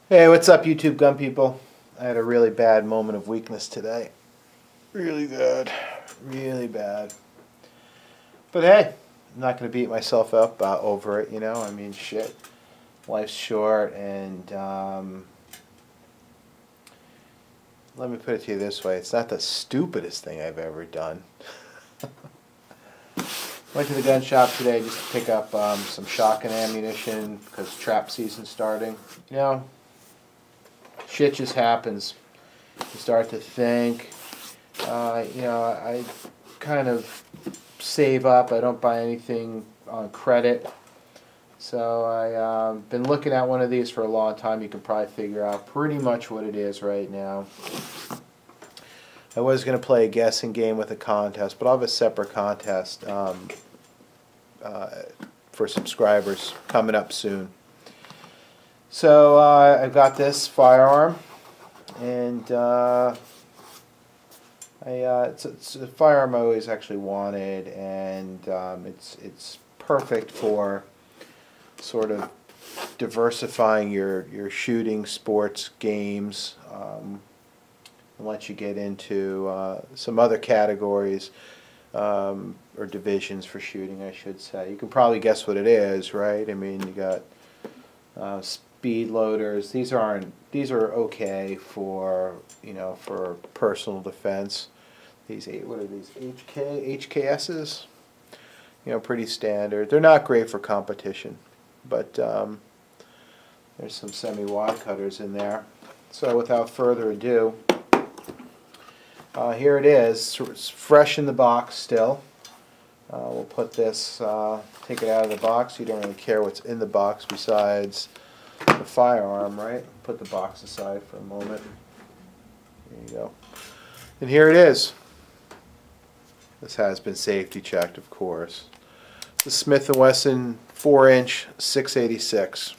Hey, what's up, YouTube gun people? I had a really bad moment of weakness today. Really bad. Really bad. But hey, I'm not going to beat myself up over it, you know? I mean, shit. Life's short, and let me put it to you this way. It's not the stupidest thing I've ever done. Went to the gun shop today just to pick up some shotgun ammunition because trap season's starting. You know, shit just happens. You start to think, I kind of save up. I don't buy anything on credit. So I've been looking at one of these for a long time. You can probably figure out pretty much what it is right now. I was going to play a guessing game with a contest, but I'll have a separate contest for subscribers coming up soon. So I've got this firearm, and it's a firearm I always actually wanted, and it's perfect for sort of diversifying your shooting sports games, and lets you get into some other categories or divisions for shooting, I should say. You can probably guess what it is, right? I mean, you got speed loaders. These are okay for for personal defense. These what are these HKSs? You know, pretty standard. They're not great for competition, but there's some semi-wide cutters in there. So without further ado, here it is. It's fresh in the box still. We'll put this, take it out of the box. You don't really care what's in the box besides the firearm, right? Put the box aside for a moment. There you go. And here it is. This has been safety checked, of course. The Smith & Wesson 4-inch 686.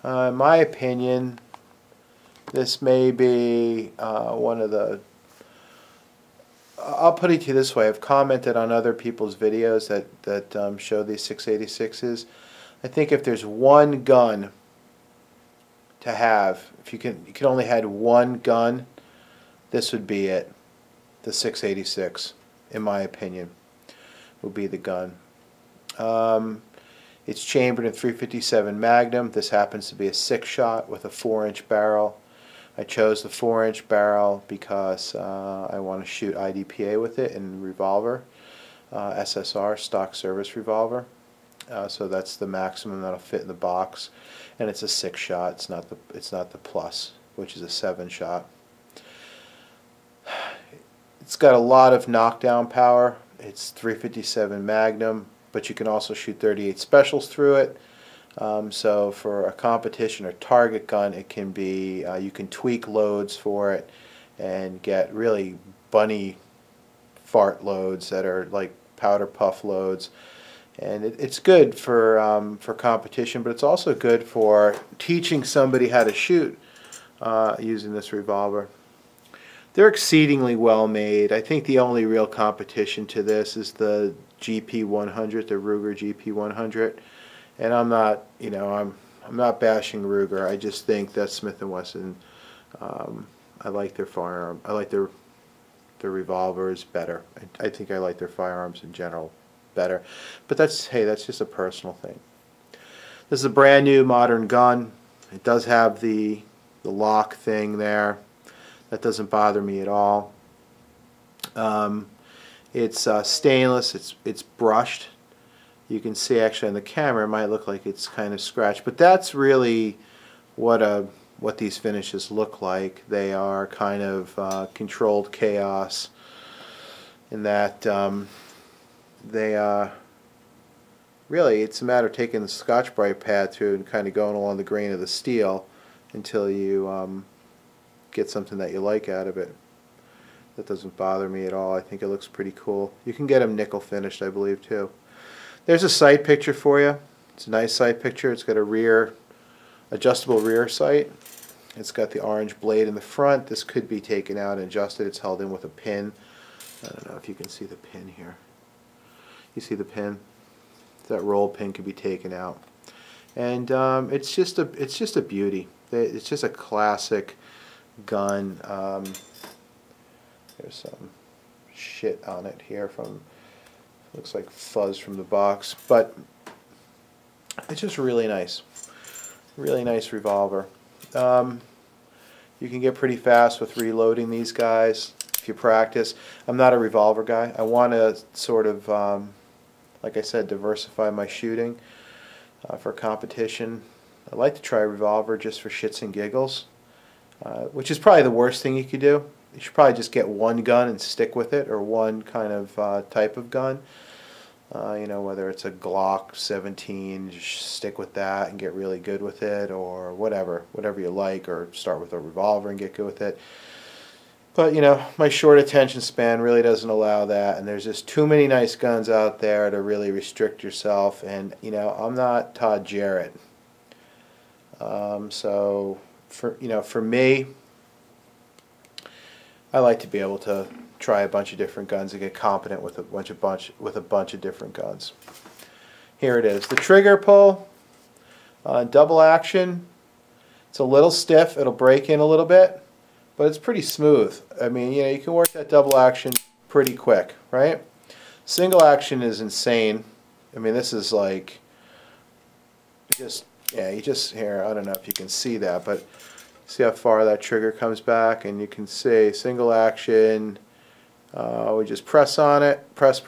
In my opinion, this may be one of the... I'll put it to you this way. I've commented on other people's videos that show these 686s. I think if there's one gun to have, if you can only had one gun, this would be it. The 686, in my opinion, would be the gun. It's chambered in .357 Magnum. This happens to be a 6-shot with a 4-inch barrel. I chose the 4-inch barrel because I want to shoot IDPA with it in Revolver, SSR, stock service revolver. So that's the maximum that'll fit in the box, and it's a 6-shot. It's not the plus, which is a 7-shot. It's got a lot of knockdown power. It's .357 Magnum, but you can also shoot .38 specials through it. So for a competition or target gun, it can be, you can tweak loads for it and get really bunny fart loads that are like powder puff loads. And it's good for competition, but it's also good for teaching somebody how to shoot using this revolver. They're exceedingly well made. I think the only real competition to this is the GP100, the Ruger GP100. And I'm not, I'm not bashing Ruger. I just think that Smith & Wesson, I like their firearm. I like their revolvers better. I think I like their firearms in general better. But that's just a personal thing. This is a brand new modern gun. It does have the lock thing there. That doesn't bother me at all. It's stainless. It's brushed. You can see actually on the camera it might look like it's kind of scratched, but that's really what these finishes look like. They are kind of controlled chaos in that really it's a matter of taking the Scotch-Brite pad through and kind of going along the grain of the steel until you get something that you like out of it. That doesn't bother me at all. I think it looks pretty cool. You can get them nickel finished, I believe, too. There's a sight picture for you. It's a nice sight picture. It's got a adjustable rear sight. It's got the orange blade in the front. This could be taken out and adjusted. It's held in with a pin. I don't know if you can see the pin here. You see the pin? That roll pin could be taken out. And it's just a beauty. It's just a classic gun. There's some shit on it here from, looks like fuzz from the box, but it's just really nice revolver. You can get pretty fast with reloading these guys if you practice. I'm not a revolver guy. I want to sort of, like I said, diversify my shooting for competition. I'd like to try a revolver just for shits and giggles, which is probably the worst thing you could do. You should probably just get one gun and stick with it, or one kind of type of gun. You know, whether it's a Glock 17, just stick with that and get really good with it, or whatever you like, or start with a revolver and get good with it. But, you know, my short attention span really doesn't allow that, and there's just too many nice guns out there to really restrict yourself, and, you know, I'm not Todd Jarrett. So, for me, I like to be able to try a bunch of different guns and get competent with a bunch of different guns. Here it is. The trigger pull, double action. It's a little stiff. It'll break in a little bit, but it's pretty smooth. I mean, you know, you can work that double action pretty quick, right? Single action is insane. I mean, this is like you just here. I don't know if you can see that, but see how far that trigger comes back, and you can see single action. We just press on it, press.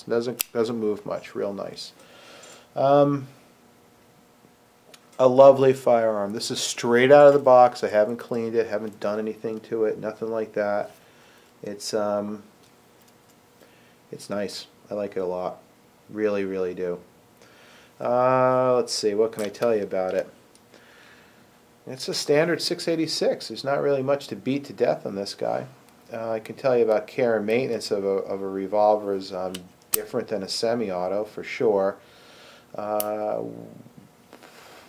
Doesn't move much. Real nice. A lovely firearm. This is straight out of the box. I haven't cleaned it, haven't done anything to it, nothing like that. It's nice. I like it a lot. Really do. Let's see. What can I tell you about it? It's a standard 686. There's not really much to beat to death on this guy. I can tell you about care and maintenance of a revolver is different than a semi-auto for sure.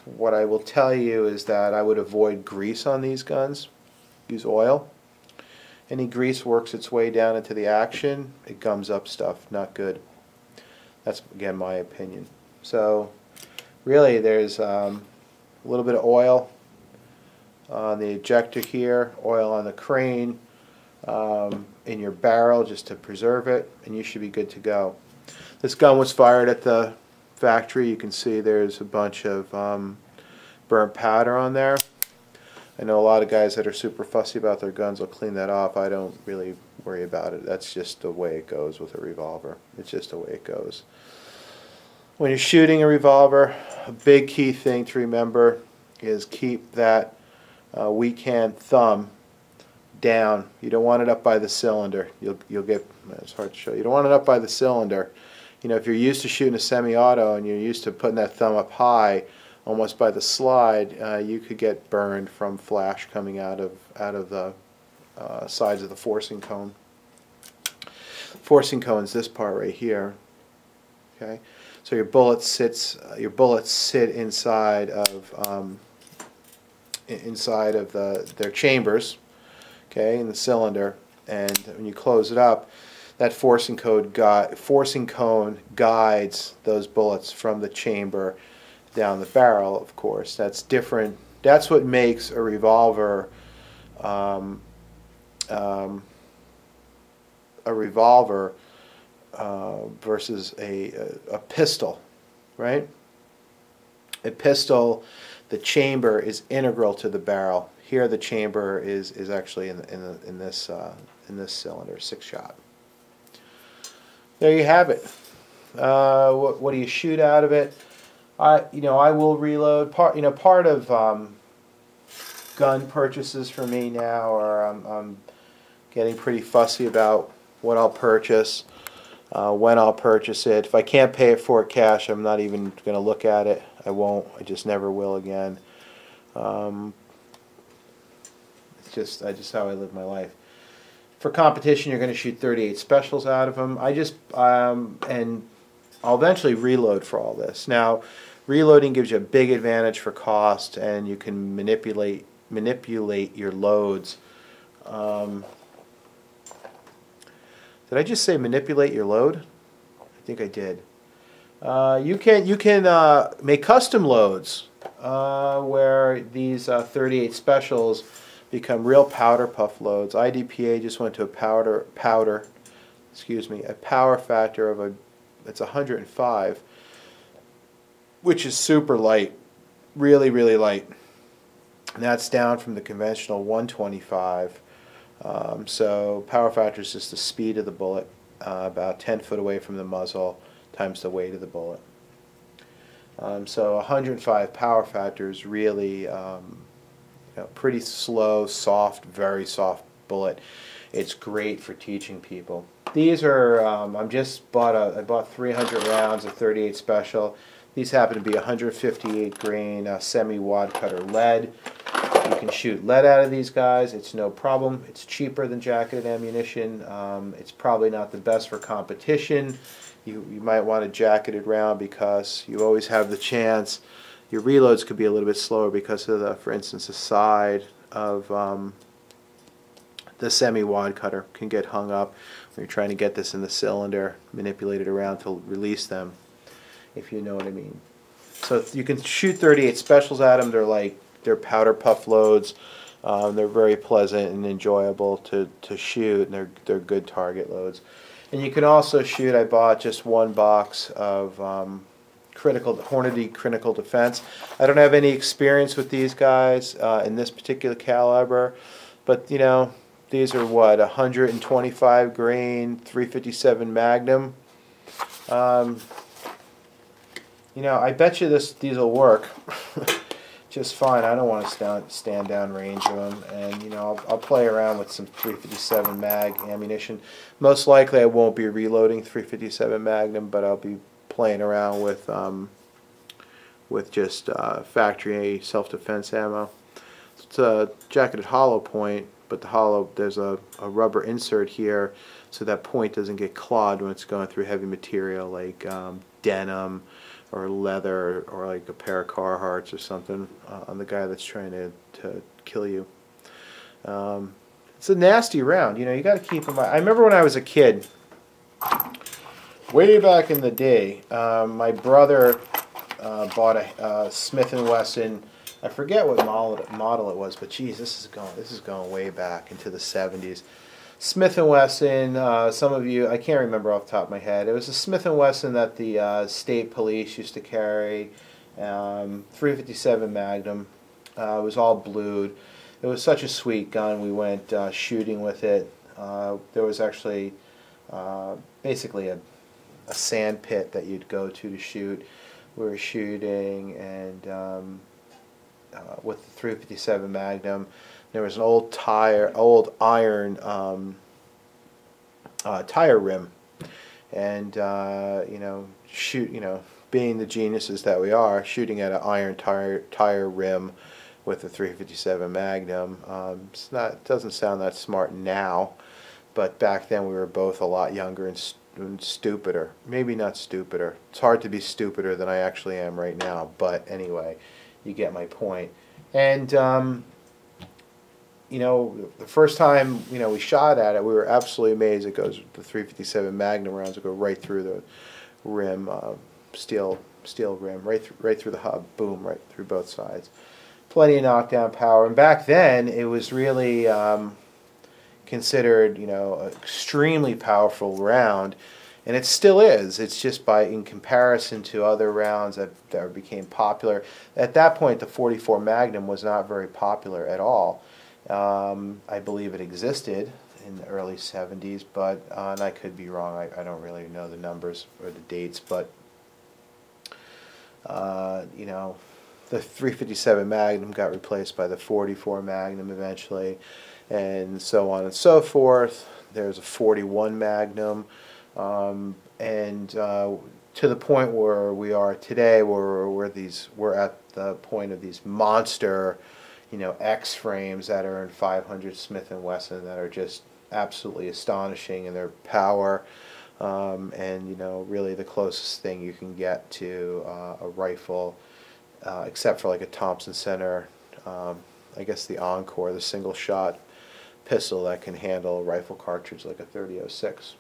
What I will tell you is that I would avoid grease on these guns. Use oil. Any grease works its way down into the action. It gums up stuff. Not good. That's, again, my opinion. So really there's a little bit of oil on the ejector here, oil on the crane, in your barrel just to preserve it, and you should be good to go. This gun was fired at the factory. You can see there's a bunch of burnt powder on there. I know a lot of guys that are super fussy about their guns will clean that off. I don't really worry about it. That's just the way it goes with a revolver. It's just the way it goes. When you're shooting a revolver, a big key thing to remember is keep that weak hand thumb down. You don't want it up by the cylinder. You'll get, it's hard to show. You don't want it up by the cylinder. You know, if you're used to shooting a semi-auto and you're used to putting that thumb up high, almost by the slide, you could get burned from flash coming out of the sides of the forcing cone. Forcing cone is this part right here. Okay, so your bullets sit inside of their chambers, okay, in the cylinder, and when you close it up, that forcing cone guides those bullets from the chamber down the barrel. Of course, that's different. That's what makes a revolver versus a pistol, right? A pistol, the chamber is integral to the barrel. Here, the chamber is actually in this cylinder, 6-shot. There you have it. What do you shoot out of it? I will reload. Part of gun purchases for me now are I'm getting pretty fussy about what I'll purchase, when I'll purchase it. If I can't pay it for it cash, I'm not even going to look at it. I won't. I just never will again. It's just how I live my life. For competition, you're going to shoot 38 specials out of them. And I'll eventually reload for all this. Now, reloading gives you a big advantage for cost, and you can manipulate your loads. Did I just say manipulate your load? I think I did. You can make custom loads where these 38 specials become real powder puff loads. IDPA just went to a power factor of it's 105, which is super light, really really light. And that's down from the conventional 125. So power factor is just the speed of the bullet, about 10 foot away from the muzzle times the weight of the bullet. So 105 power factor is really pretty slow, soft, very soft bullet. It's great for teaching people. These are I bought 300 rounds of 38 special. These happen to be 158 grain semi-wad cutter lead. You can shoot lead out of these guys. It's no problem. It's cheaper than jacketed ammunition. It's probably not the best for competition. You might want a jacketed round because you always have the chance. Your reloads could be a little bit slower because of the, for instance, the side of the semi-wad cutter can get hung up when you're trying to get this in the cylinder, manipulate it around to release them, if you know what I mean. So you can shoot 38 specials at them. They're powder puff loads. They're very pleasant and enjoyable to shoot, and they're good target loads. And you can also shoot. I bought just one box of Hornady Critical Defense. I don't have any experience with these guys in this particular caliber, but you know, these are what, 125 grain 357 Magnum. You know, I bet you these will work just fine. I don't want to stand down range of them, and you know, I'll play around with some 357 mag ammunition. Most likely I won't be reloading 357 Magnum, but I'll be playing around with just factory self-defense ammo. It's a jacketed hollow point, but there's a rubber insert here so that point doesn't get clawed when it's going through heavy material like denim or leather or like a pair of Carhartts or something on the guy that's trying to kill you. It's a nasty round. You know, you got to keep in mind. I remember when I was a kid, way back in the day, my brother bought a Smith & Wesson. I forget what model it was, but geez, this is going way back into the 70s. Smith & Wesson, some of you, I can't remember off the top of my head. It was a Smith & Wesson that the state police used to carry, 357 Magnum. It was all blued. It was such a sweet gun. We went shooting with it. There was actually basically a sand pit that you'd go to shoot. We were shooting, and with the 357 Magnum, there was an old iron tire rim, and you know, being the geniuses that we are, shooting at an iron tire rim with the 357 Magnum. It doesn't sound that smart now, but back then we were both a lot younger and stupider. Maybe not stupider. It's hard to be stupider than I actually am right now, but anyway, you get my point. And you know, the first time, you know, we shot at it, we were absolutely amazed. It goes, the 357 Magnum rounds will go right through the rim, steel rim, right through the hub, boom, right through both sides. Plenty of knockdown power, and back then it was really considered, you know, an extremely powerful round, and it still is. It's just in comparison to other rounds that became popular. At that point, the 44 Magnum was not very popular at all. I believe it existed in the early 70s, but and I could be wrong. I don't really know the numbers or the dates, but you know, the 357 Magnum got replaced by the 44 Magnum eventually, and so on and so forth. There's a 41 Magnum, and to the point where we are today, where we're at the point of these monster, you know, X frames that are in 500 Smith & Wesson that are just absolutely astonishing in their power, and you know, really the closest thing you can get to a rifle, except for like a Thompson Center, I guess the Encore, the single shot pistol that can handle a rifle cartridge like a .30-06.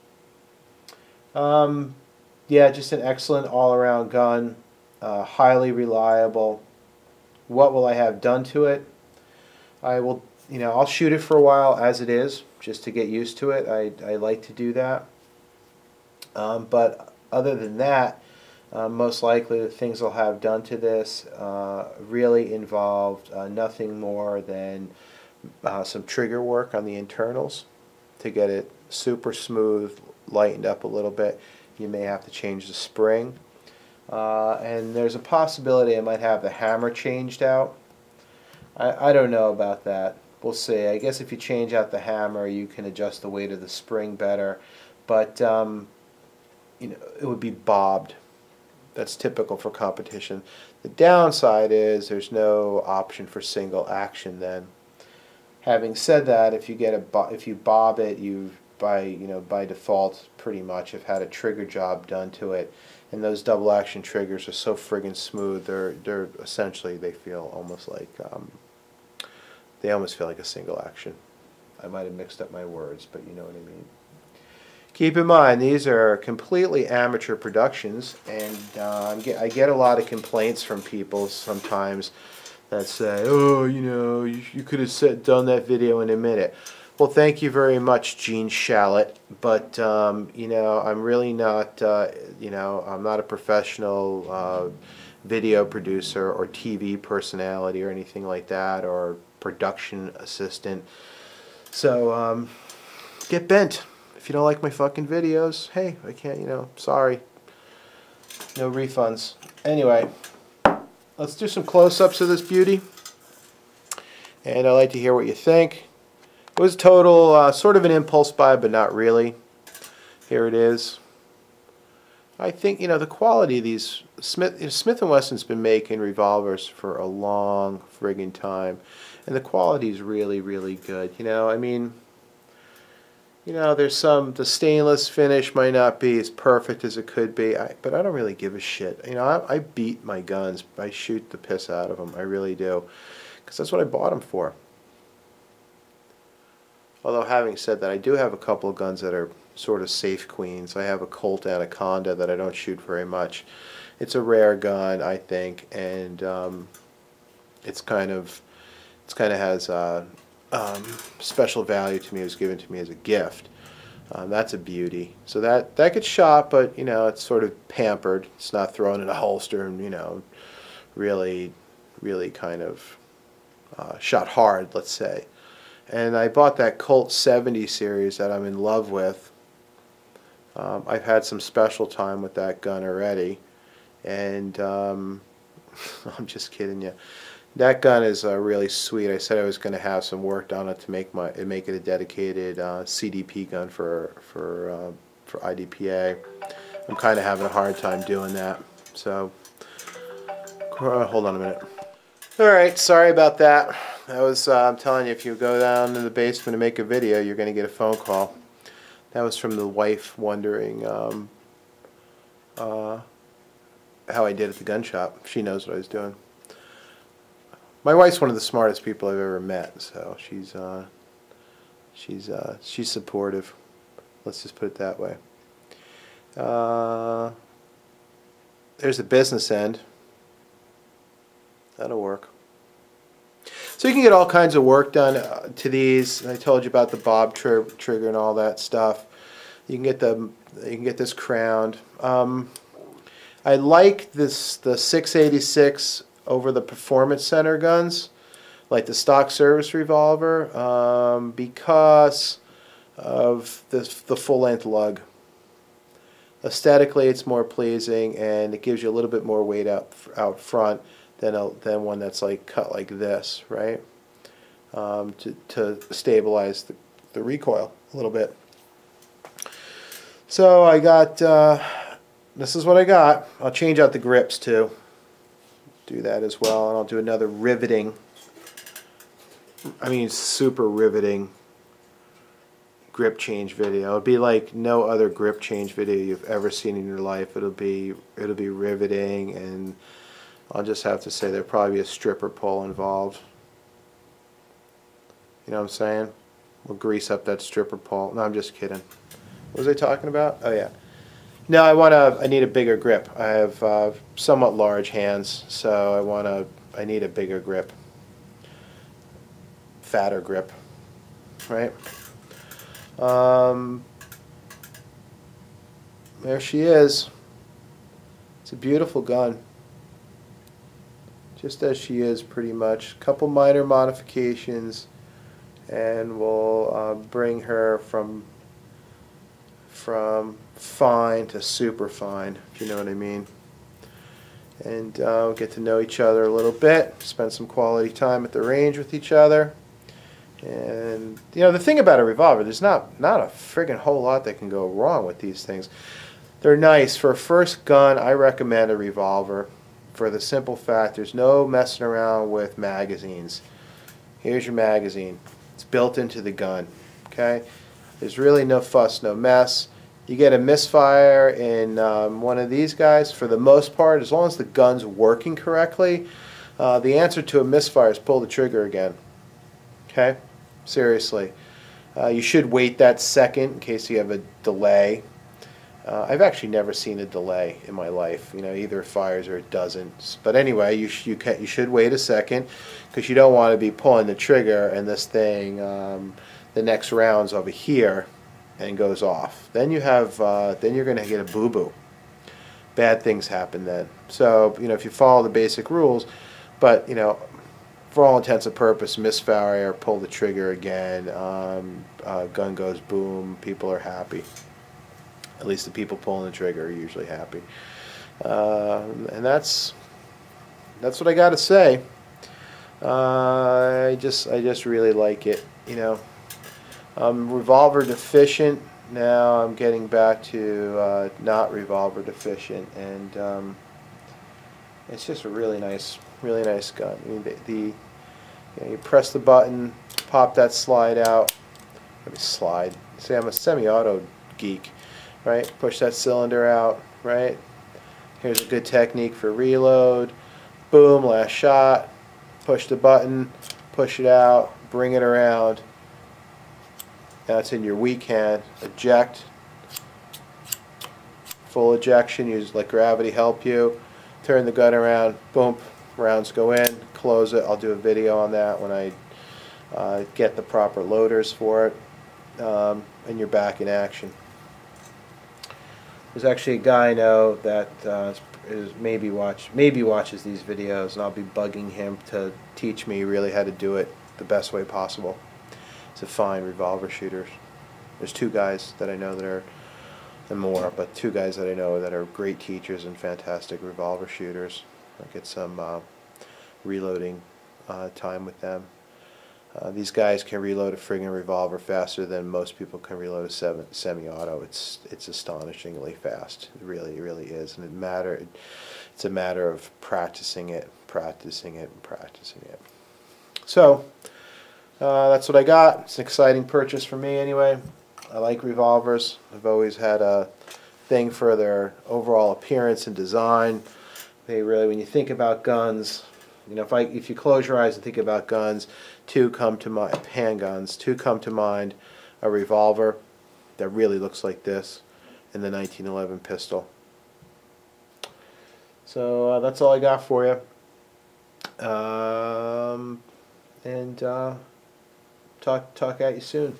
Yeah, just an excellent all-around gun, highly reliable. What will I have done to it? I will, I'll shoot it for a while as it is, just to get used to it. I like to do that. But other than that, most likely the things I'll have done to this really involved nothing more than some trigger work on the internals to get it super smooth, lightened up a little bit. You may have to change the spring. And there's a possibility I might have the hammer changed out. I don't know about that. We'll see. I guess if you change out the hammer, you can adjust the weight of the spring better. But it would be bobbed. That's typical for competition. The downside is there's no option for single action then. Having said that, if you bob it, you by default pretty much have had a trigger job done to it, and those double action triggers are so friggin' smooth. They're essentially, they almost feel like a single action. I might have mixed up my words, but you know what I mean. Keep in mind, these are completely amateur productions, and I get a lot of complaints from people sometimes that say, oh, you could have done that video in a minute. Well, thank you very much, Gene Shalit, but, I'm really not, I'm not a professional video producer or TV personality or anything like that, or production assistant. So, get bent. If you don't like my fucking videos, hey, I can't, sorry. No refunds. Anyway, let's do some close-ups of this beauty. And I'd like to hear what you think. It was total, sort of an impulse buy, but not really. Here it is. I think, the quality of these, Smith & Wesson's been making revolvers for a long friggin' time. And the quality is really, really good. There's the stainless finish might not be as perfect as it could be, but I don't really give a shit. I beat my guns. I shoot the piss out of them. I really do. Because that's what I bought them for. Although, having said that, I do have a couple of guns that are sort of safe queens. I have a Colt Anaconda that I don't shoot very much. It's a rare gun, I think, and it's kind of has special value to me. It was given to me as a gift. That's a beauty. So that gets shot, but it's sort of pampered. It's not thrown in a holster and really kind of shot hard, let's say. And I bought that Colt 70 series that I'm in love with. I've had some special time with that gun already, and I'm just kidding you. That gun is really sweet. I said I was going to have some work done on it to make it a dedicated CDP gun for IDPA. I'm kind of having a hard time doing that. So hold on a minute. All right, sorry about that. That was I'm telling you, if you go down to the basement and make a video, you're going to get a phone call. That was from the wife wondering how I did at the gun shop. She knows what I was doing. My wife's one of the smartest people I've ever met, so she's supportive. Let's just put it that way. There's the business end. That'll work. So you can get all kinds of work done to these. I told you about the bob trigger and all that stuff. You can get this crowned. I like the 686 over the Performance Center guns, like the stock service revolver, because of the full-length lug. Aesthetically, it's more pleasing, and it gives you a little bit more weight out front than one that's like cut like this, right? To stabilize the recoil a little bit. So I got, this is what I got. I'll change out the grips too. Do that as well, and I'll do another riveting, super riveting grip change video. It'll be like no other grip change video you've ever seen in your life. It'll be riveting, and I'll just have to say there'll probably be a stripper pole involved. You know what I'm saying? We'll grease up that stripper pole. No, I'm just kidding. What was I talking about? Oh yeah. No, I need a bigger grip. I have somewhat large hands, so I need a bigger grip, fatter grip, right? Um, there she is. It's a beautiful gun, just as she is, pretty much. A couple minor modifications, and we'll bring her from fine to super fine, if you know what I mean. And we'll get to know each other a little bit, spend some quality time at the range with each other. And you know, the thing about a revolver, there's not a friggin' whole lot that can go wrong with these things. They're nice. For a first gun, I recommend a revolver for the simple fact there's no messing around with magazines. Here's your magazine. It's built into the gun. Okay? There's really no fuss, no mess. You get a misfire in one of these guys, for the most part, as long as the gun's working correctly, the answer to a misfire is pull the trigger again. Okay? Seriously. You should wait that second in case you have a delay. I've actually never seen a delay in my life. You know, either it fires or it doesn't. But anyway, you should wait a second, because you don't want to be pulling the trigger and this thing, the next round's over here and goes off. Then you have then you're going to get a boo-boo. Bad things happen then. So you know, if you follow the basic rules, but you know, for all intents and purposes, misfire, pull the trigger again, gun goes boom, people are happy. At least the people pulling the trigger are usually happy. And that's what I got to say. I just really like it. You know, I'm revolver deficient. Now I'm getting back to not revolver deficient, and it's just a really nice gun. I mean, you know, you press the button, pop that slide out. Let me slide. See, I'm a semi-auto geek. Right? Push that cylinder out, right? Here's a good technique for reload. Boom, last shot. Push the button, push it out, bring it around. Now it's in your weak hand. Eject. Full ejection, let gravity help you. Turn the gun around, boom, rounds go in, close it. I'll do a video on that when I get the proper loaders for it. And you're back in action. There's actually a guy I know that maybe watches these videos, and I'll be bugging him to teach me really how to do it the best way possible. He's a fine revolver shooter. There's two guys that I know that are, and more, but two guys that I know that are great teachers and fantastic revolver shooters. I'll get some reloading time with them. These guys can reload a friggin' revolver faster than most people can reload a semi-auto. It's astonishingly fast. It really is, and it's a matter of practicing it. So that's what I got. It's an exciting purchase for me anyway. I like revolvers. I've always had a thing for their overall appearance and design. They really, when you think about guns, you know, if you close your eyes and think about guns, two come to mind. Handguns. Two come to mind. A revolver that really looks like this, and the 1911 pistol. So that's all I got for you. And talk at you soon.